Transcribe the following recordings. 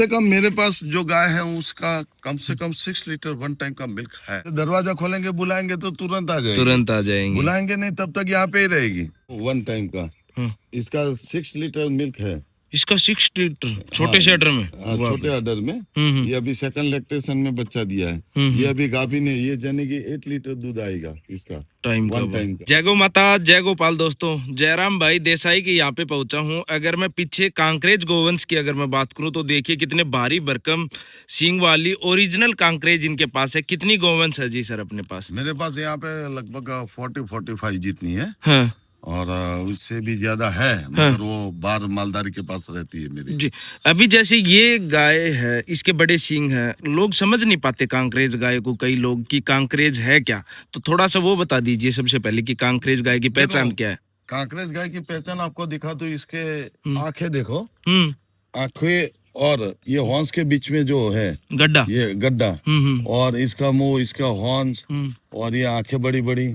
से कम मेरे पास जो गाय है उसका कम से कम 6 लीटर वन टाइम का मिल्क है। दरवाजा खोलेंगे बुलाएंगे तो तुरंत आ जाएगी, तुरंत आ जाएंगे। बुलाएंगे नहीं तब तक यहाँ पे ही रहेगी। वन टाइम का इसका 6 लीटर मिल्क है। इसका 6 लीटर छोटे से ऑर्डर में। छोटे ऑर्डर में ये अभी सेकंड लैक्टेशन में बच्चा दिया है। ये अभी गाभी ने ये जाने की 8 लीटर दूध आएगा इसका टाइम का। का। जय गो माता, जय गोपाल। दोस्तों, जयराम भाई देसाई के यहाँ पे पहुंचा हूँ। अगर मैं पीछे कांकरेज गोवंश की अगर मैं बात करूँ तो देखिए कितने भारी भरकम सींग वाली ओरिजिनल कांकरेज इनके पास है। कितनी गोवंश है जी सर अपने पास? मेरे पास यहाँ पे लगभग 40-45 जितनी है। हाँ। और उससे भी ज्यादा है। मगर वो बार मालदारी के पास रहती है मेरी जी। अभी जैसे ये गाय है, इसके बड़े सींग हैं, लोग समझ नहीं पाते कांकरेज गाय को, कई लोग कि कांकरेज है क्या, तो थोड़ा सा वो बता दीजिए सबसे पहले कि कांकरेज गाय की पहचान क्या है। कांकरेज गाय की पहचान आपको दिखा तो इसके आंखें देखो, आंखें और ये हॉर्न्स के बीच में जो है गड्ढा, ये गड्ढा, और इसका मुंह, इसका हॉर्न्स, और ये आंखें बड़ी बड़ी,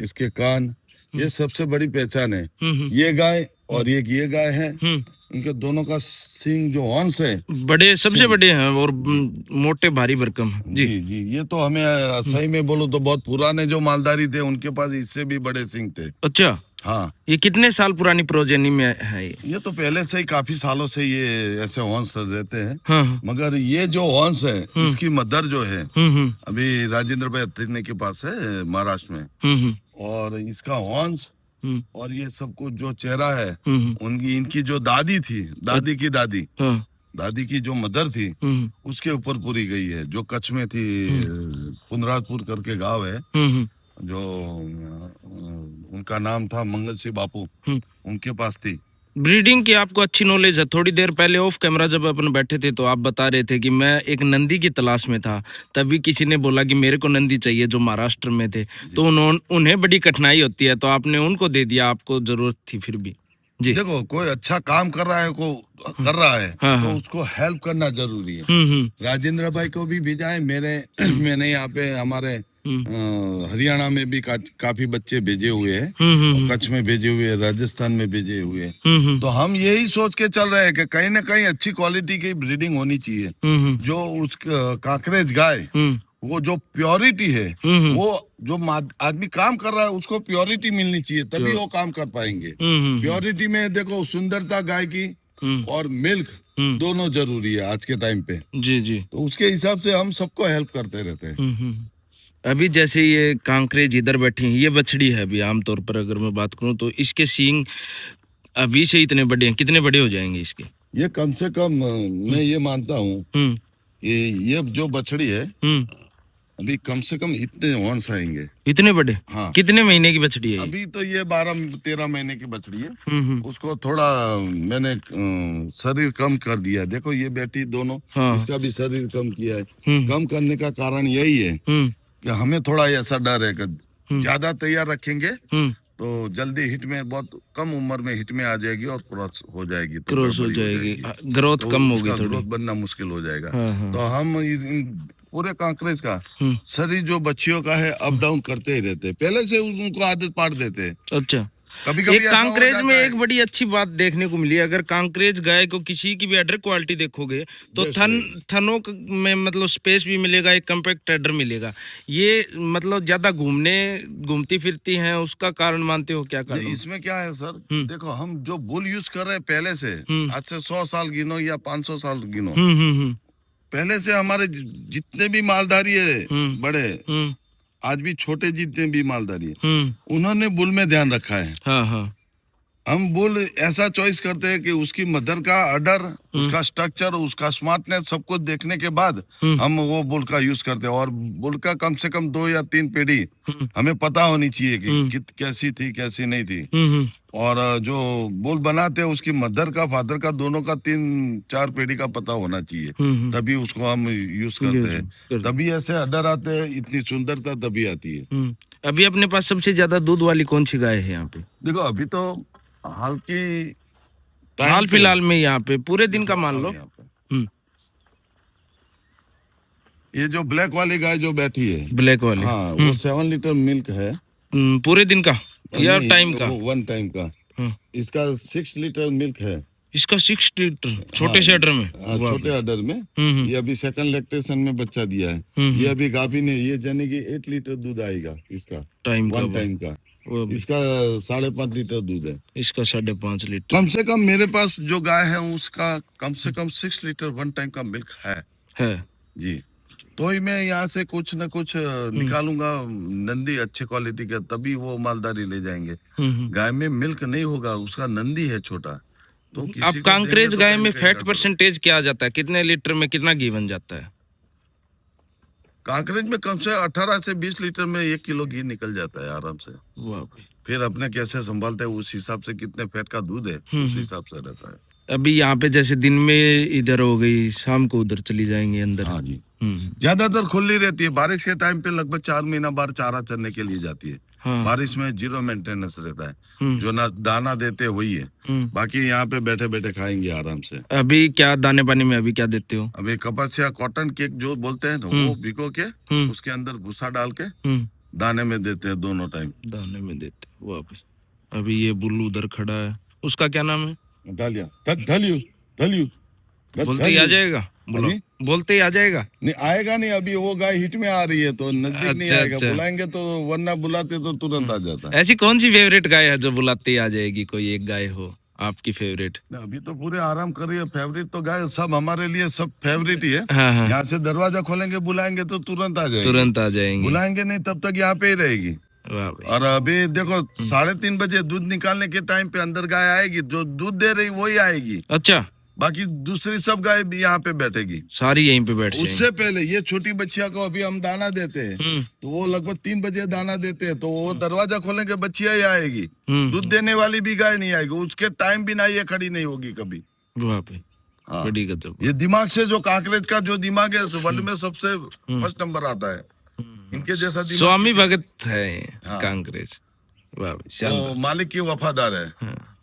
इसके कान, ये सबसे बड़ी पहचान है। ये गाय और ये गाय है, इनके दोनों का सींग जो हॉर्न्स है बड़े, सबसे बड़े हैं और मोटे भारी भरकम जी। जी, ये तो हमें सही में बोलो तो बहुत पुराने जो मालदारी थे उनके पास इससे भी बड़े सींग थे। अच्छा। हाँ। ये कितने साल पुरानी प्रोजेनी में है? ये तो पहले से ही काफी सालों से ये ऐसे हॉर्न्स रहते हैं। हाँ। मगर ये जो हॉर्न्स है इसकी मदर जो है अभी राजेंद्र भाई अत्तिने के पास है महाराष्ट्र में, और इसका हॉर्न्स और ये सब कुछ जो चेहरा है उनकी, इनकी जो दादी थी, दादी की दादी, दादी की जो मदर थी उसके ऊपर पूरी गई है, जो कच्छ में थी, पुनराजपुर करके गांव है, जो उनका नाम था मंगल सिंह बापू, उनके पास थी। ब्रीडिंग की आपको अच्छी नॉलेज है। थोड़ी देर पहले ऑफ कैमरा जब अपन बैठे थे तो आप बता रहे थे कि मैं एक नंदी की तलाश में था, तभी किसी ने बोला कि मेरे को नंदी चाहिए, जो महाराष्ट्र में थे, तो उन्हें बड़ी कठिनाई होती है, तो आपने उनको दे दिया, आपको जरूरत थी फिर भी जी। देखो, कोई अच्छा काम कर रहा है, कर रहा है, तो उसको हेल्प करना जरूरी है। राजेंद्र भाई को भी भेजा है मैंने यहाँ पे हमारे हरियाणा में भी काफी बच्चे भेजे हुए हैं, कच्छ में भेजे हुए हैं, राजस्थान में भेजे हुए हैं। तो हम यही सोच के चल रहे हैं कि कहीं ना कहीं अच्छी क्वालिटी की ब्रीडिंग होनी चाहिए। जो उस कांकरेज गाय, वो जो प्योरिटी है, वो जो आदमी काम कर रहा है उसको प्योरिटी मिलनी चाहिए, तभी वो काम कर पाएंगे। प्योरिटी में देखो, सुंदरता गाय की और मिल्क दोनों जरूरी है आज के टाइम पे जी जी। तो उसके हिसाब से हम सबको हेल्प करते रहते हैं। अभी जैसे ये कांकरेज इधर बैठी है, ये बछड़ी है अभी, आमतौर पर अगर मैं बात करूं तो इसके सींग अभी से इतने बड़े हैं, कितने बड़े हो जाएंगे इसके? ये कम से कम मैं ये मानता हूँ ये जो बछड़ी है अभी कम से कम इतने हॉर्न्स आएंगे। इतने बड़े? हाँ। कितने महीने की बछड़ी है? अभी तो ये 12-13 महीने की बछड़ी है। उसको थोड़ा मैंने शरीर कम कर दिया। देखो ये बेटी दोनों, इसका भी शरीर कम किया है। कम करने का कारण यही है कि हमें थोड़ा ऐसा डर है कि ज्यादा तैयार रखेंगे तो जल्दी हिट में, बहुत कम उम्र में हिट में आ जाएगी और क्रॉस हो जाएगी, क्रॉस हो जाएगी, ग्रोथ कम होगी, थोड़ी ग्रोथ बनना मुश्किल हो जाएगा। तो हम पूरे कांकरेज का शरीर जो बच्चियों का है अप डाउन करते ही रहते हैं, पहले से उनको आदत पाड़ देते हैं। अच्छा। कभी कभी एक कांकरेज में एक बड़ी अच्छी बात देखने को मिली, अगर कांकरेज गाय को किसी की भी अडर क्वालिटी देखोगे तो थनों में मतलब स्पेस भी मिलेगा, एक कम्पैक्ट अडर मिलेगा। ये मतलब ज्यादा घूमती फिरती हैं, उसका कारण मानते हो? क्या कारण इसमें क्या है सर? देखो, हम जो बुल यूज कर रहे हैं पहले से, आज से 100 साल गिनो या 500 साल गिनो, पहले से हमारे जितने भी मालधारी है बड़े, आज भी छोटे जितने भी मालदारी है, उन्होंने बुल में ध्यान रखा है। हम बुल ऐसा चॉइस करते हैं कि उसकी मदर का अडर, उसका स्ट्रक्चर, उसका स्मार्टनेस सब कुछ देखने के बाद हम वो बुल का यूज करते हैं। और बुल का कम से कम 2 या 3 पीढ़ी हमें पता होनी चाहिए कि कैसी थी कैसी नहीं थी। और जो बुल बनाते हैं उसकी मदर का, फादर का, दोनों का 3-4 पीढ़ी का पता होना चाहिए, तभी उसको हम यूज करते हैं। तभी ऐसे अडर आते हैं, इतनी सुंदरता तभी आती है। अभी अपने पास सबसे ज्यादा दूध वाली कौन सी गाय है यहाँ पे? देखो, अभी तो हाल फिलहाल में यहाँ पे पूरे दिन का मान लो, ये जो ब्लैक वाली गाय जो बैठी है, ब्लैक वाली, हाँ, वो 7 लीटर मिल्क है। पूरे दिन का या टाइम का? 1 टाइम का। इसका 6 लीटर मिल्क है। इसका 6 लीटर छोटे से अडर में। हाँ, वाह छोटे ऑर्डर में। हम्म ये अभी सेकंड लैक्टेशन में बच्चा दिया है। ये अभी गाभिन है, ये जाने की 8 लीटर दूध आएगा इसका, टाइम का वन टाइम का। वो भी। इसका 5.5 लीटर दूध है। इसका 5.5 लीटर कम से कम मेरे पास जो गाय है उसका कम से कम 6 लीटर वन टाइम का मिल्क है है। जी। तो ही मैं यहाँ से कुछ न कुछ निकालूंगा नंदी अच्छे क्वालिटी का, तभी वो मालदारी ले जाएंगे। गाय में मिल्क नहीं होगा, उसका नंदी है छोटा, तो किसी आप को कांकरेज देंगे तो गाय कहीं में कहीं फैट गड़बड़। परसेंटेज क्या आ जाता है? कितने लीटर में कितना घी बन जाता है? कांकरेज में कम से 18 से 20 लीटर में 1 किलो घी निकल जाता है आराम से। वाह भाई। फिर अपने कैसे संभालते हैं उस हिसाब से, कितने फैट का दूध है उस हिसाब से रहता है। अभी यहाँ पे जैसे दिन में इधर हो गई, शाम को उधर चली जाएंगे अंदर। हाँ जी, ज्यादातर खुली रहती है। बारिश के टाइम पे लगभग 4 महीना बार चारा चरने के लिए जाती है। हाँ। बारिश में 0 मेंटेनेंस रहता है, जो ना दाना देते वही है, बाकी यहाँ पे बैठे बैठे खाएंगे आराम से। अभी क्या दाने पानी में अभी क्या देते हो? अभी कपास या कॉटन केक जो बोलते हैं ना, वो भिगो के उसके अंदर भूसा डाल के दाने में देते हैं दोनों टाइम। दाने में देते हो। वाह भाई। अभी ये बुल्लू उधर खड़ा है, उसका क्या नाम है? ढलियो बोलते ही आ जाएगा। बोलो, बोलते ही आ जाएगा। नहीं आएगा नहीं, अभी वो गाय हिट में आ रही है तो नजदीक नहीं आएगा। बुलाएंगे तो, वरना बुलाते तो तुरंत आ जाता है। ऐसी कौन सी फेवरेट गाय है जो बुलाते ही आ जाएगी? कोई एक गाय हो आपकी फेवरेट? अभी तो पूरे आराम कर रही है। फेवरेट तो गाय सब हमारे लिए सब फेवरेट ही है। हाँ हाँ, यहाँ से दरवाजा खोलेंगे बुलाएंगे तो तुरंत आ जाएगी। तुरंत आ जाएंगे। बुलाएंगे नहीं तब तक यहाँ पे ही रहेगी। वाह भाई। और अभी देखो 3:30 बजे दूध निकालने के टाइम पे अंदर गाय आएगी, जो दूध दे रही वही आएगी। अच्छा, बाकी दूसरी सब गाय भी यहाँ पे बैठेगी। सारी यहीं पे बैठ जाएंगी। उससे पहले ये छोटी बच्चिया को अभी हम दाना देते हैं, तो वो लगभग 3 बजे दाना देते हैं, तो वो दरवाजा खोलेंगे बच्चिया ही आएगी। दूध देने वाली भी गाय नहीं आएगी, उसके टाइम भी ना ये खड़ी नहीं होगी कभी। वाह भाई। हाँ। बड़ी गजब। ये दिमाग से जो कांकरेज का जो दिमाग है वर्ल्ड में सबसे फर्स्ट नंबर आता है। इनके जैसा दिमाग स्वामी भगत है हाँ। कांग्रेस। वाह भाई, वो मालिक की वफादार है। हाँ।